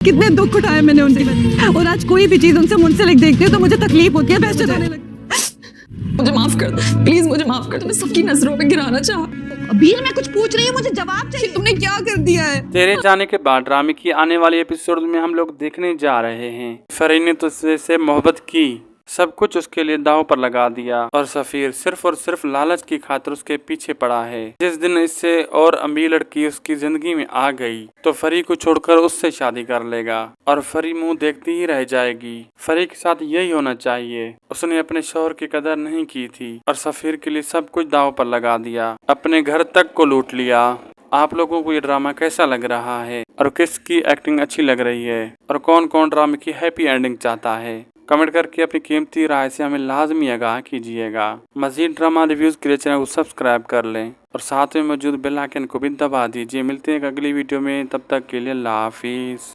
कितने दुख उठाए मैंने उनसे, और आज कोई भी चीज उनसे मुंसलिक देखती हूँ तो मुझे तकलीफ होती है, बहस होने लगती। मुझे माफ कर दो प्लीज, मुझे माफ कर दो। मैं सबकी नजरों में गिराना चाहा। अबीर मैं कुछ पूछ रही हूँ, मुझे जवाब चाहिए। तुमने क्या कर दिया है? तेरे जाने के बाद ड्रामे की आने वाली एपिसोड में हम लोग देखने जा रहे हैं। फरी ने तुझसे से मोहब्बत की, सब कुछ उसके लिए दांव पर लगा दिया और सफीर सिर्फ और सिर्फ लालच की खातिर उसके पीछे पड़ा है। जिस दिन इससे और अमीर लड़की उसकी जिंदगी में आ गई तो फरी को छोड़कर उससे शादी कर लेगा और फरी मुंह देखती ही रह जाएगी। फरी के साथ यही होना चाहिए। उसने अपने शौहर की कदर नहीं की थी और सफीर के लिए सब कुछ दांव पर लगा दिया, अपने घर तक को लूट लिया। आप लोगों को ये ड्रामा कैसा लग रहा है और किसकी एक्टिंग अच्छी लग रही है और कौन कौन ड्रामे की हैप्पी एंडिंग चाहता है, कमेंट करके अपनी कीमती राय से हमें लाजमी आगाह कीजिएगा। मजीद ड्रामा रिव्यूज के लिए चैनल को सब्सक्राइब कर लें और साथ में मौजूद बेल आइकन को भी दबा दीजिए। मिलते हैं एक अगली वीडियो में, तब तक के लिए अल्लाह हाफिज।